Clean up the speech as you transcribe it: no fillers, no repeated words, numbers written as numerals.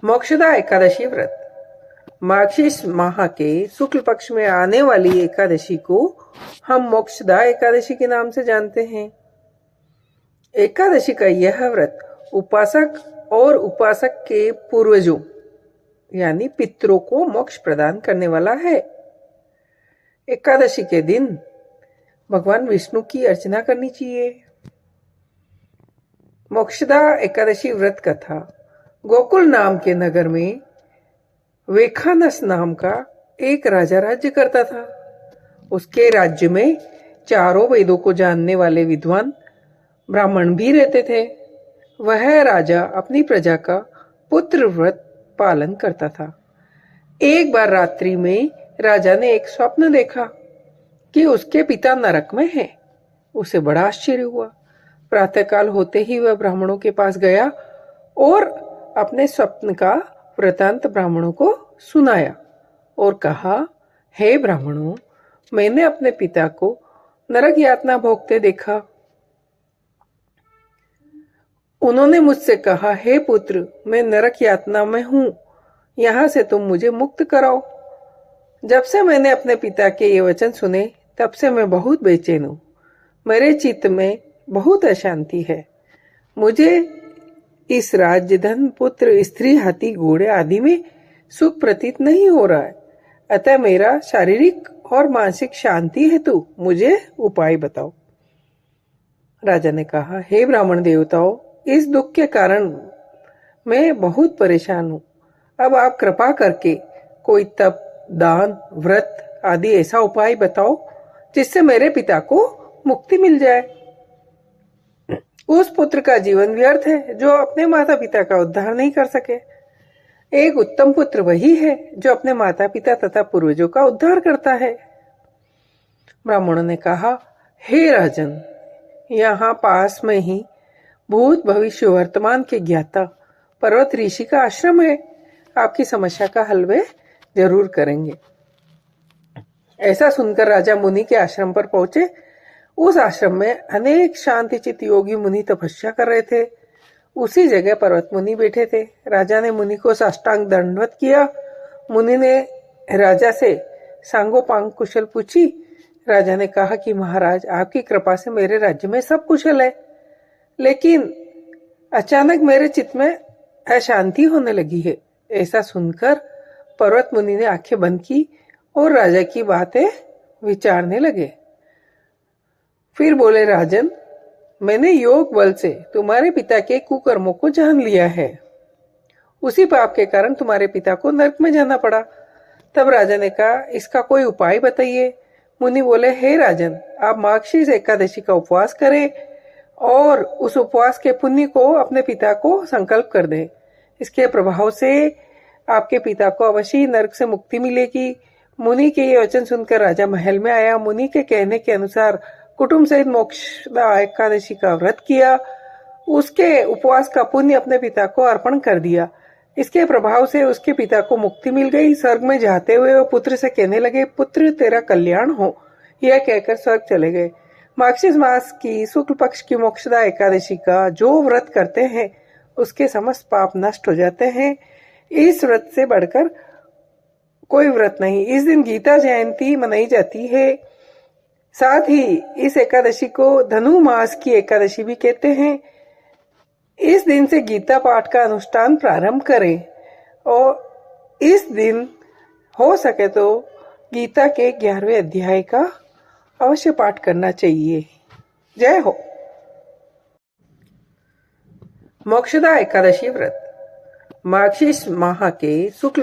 मोक्षदा एकादशी व्रत मार्गशीर्ष माह के शुक्ल पक्ष में आने वाली एकादशी को हम मोक्षदा एकादशी के नाम से जानते हैं। एकादशी का यह व्रत उपासक और उपासक के पूर्वजों यानी पितरों को मोक्ष प्रदान करने वाला है। एकादशी के दिन भगवान विष्णु की अर्चना करनी चाहिए। मोक्षदा एकादशी व्रत कथा गोकुल नाम के नगर में वेखानस नाम का एक राजा राज्य करता था। उसके राज्य में चारों वेदों को जानने वाले विद्वान ब्राह्मण भी रहते थे। वह राजा अपनी प्रजा का पुत्र व्रत पालन करता था। एक बार रात्रि में राजा ने एक स्वप्न देखा कि उसके पिता नरक में हैं। उसे बड़ा आश्चर्य हुआ। प्रातःकाल होते ही वह ब्राह्मणों के पास गया और अपने स्वप्न का वृतांत ब्राह्मणों को सुनाया और कहा, हे ब्राह्मणों, मैंने अपने पिता को नरक यातना भोगते देखा। उन्होंने मुझसे कहा, हे पुत्र, मैं नरक यातना में हूं, यहां से तुम मुझे मुक्त कराओ। जब से मैंने अपने पिता के ये वचन सुने तब से मैं बहुत बेचैन हूं। मेरे चित्त में बहुत अशांति है। मुझे इस राज्य, धन, पुत्र, स्त्री, हाथी, घोड़े आदि में सुख प्रतीत नहीं हो रहा है। अतः मेरा शारीरिक और मानसिक शांति हेतु मुझे उपाय बताओ। राजा ने कहा, हे ब्राह्मण देवताओं, इस दुख के कारण मैं बहुत परेशान हूं। अब आप कृपा करके कोई तप, दान, व्रत आदि ऐसा उपाय बताओ जिससे मेरे पिता को मुक्ति मिल जाए। उस पुत्र का जीवन व्यर्थ है जो अपने माता पिता का उद्धार नहीं कर सके। एक उत्तम पुत्र वही है जो अपने माता पिता तथा पूर्वजों का उद्धार करता है। ब्राह्मणों ने कहा, हे राजन, यहाँ पास में ही भूत, भविष्य, वर्तमान के ज्ञाता पर्वत ऋषि का आश्रम है। आपकी समस्या का हल वे जरूर करेंगे। ऐसा सुनकर राजा मुनि के आश्रम पर पहुंचे। उस आश्रम में अनेक शांतिचित योगी मुनि तपस्या कर रहे थे। उसी जगह पर्वत मुनि बैठे थे। राजा ने मुनि को साष्टांग दंडवत किया। मुनि ने राजा से सांगोपांग कुशल पूछी। राजा ने कहा कि महाराज, आपकी कृपा से मेरे राज्य में सब कुशल है, लेकिन अचानक मेरे चित्त में अशांति होने लगी है। ऐसा सुनकर पर्वत मुनि ने आंखें बंद की और राजा की बातें विचारने लगे। फिर बोले, राजन, मैंने योग बल से तुम्हारे पिता के कुकर्मों को जान लिया है। उसी पाप के कारण तुम्हारे पिता को नरक में जाना पड़ा। तब राजा ने कहा, इसका कोई उपाय बताइए। मुनि बोले, हे राजन, आप मार्गशीर्ष एकादशी का उपवास करें और उस उपवास के पुण्य को अपने पिता को संकल्प कर दें। इसके प्रभाव से आपके पिता को अवश्य नरक से मुक्ति मिलेगी। मुनि के ये वचन सुनकर राजा महल में आया। मुनि के कहने के अनुसार कुटुंब सहित मोक्षदा एकादशी का व्रत किया। उसके उपवास का पुण्य अपने पिता को अर्पण कर दिया। इसके प्रभाव से उसके पिता को मुक्ति मिल गई। स्वर्ग में जाते हुए वो पुत्र से कहने लगे, पुत्र, तेरा कल्याण हो। यह कहकर स्वर्ग चले गए। मार्गशीर्ष मास की शुक्ल पक्ष की मोक्षदा एकादशी का जो व्रत करते हैं उसके समस्त पाप नष्ट हो जाते हैं। इस व्रत से बढ़कर कोई व्रत नहीं। इस दिन गीता जयंती मनाई जाती है। साथ ही इस एकादशी को धनु मास की एकादशी भी कहते हैं। इस दिन से गीता पाठ का अनुष्ठान प्रारंभ करें और इस दिन हो सके तो गीता के 11वें अध्याय का अवश्य पाठ करना चाहिए। जय हो। मोक्षदा एकादशी व्रत मार्गशीर्ष माह के शुक्ल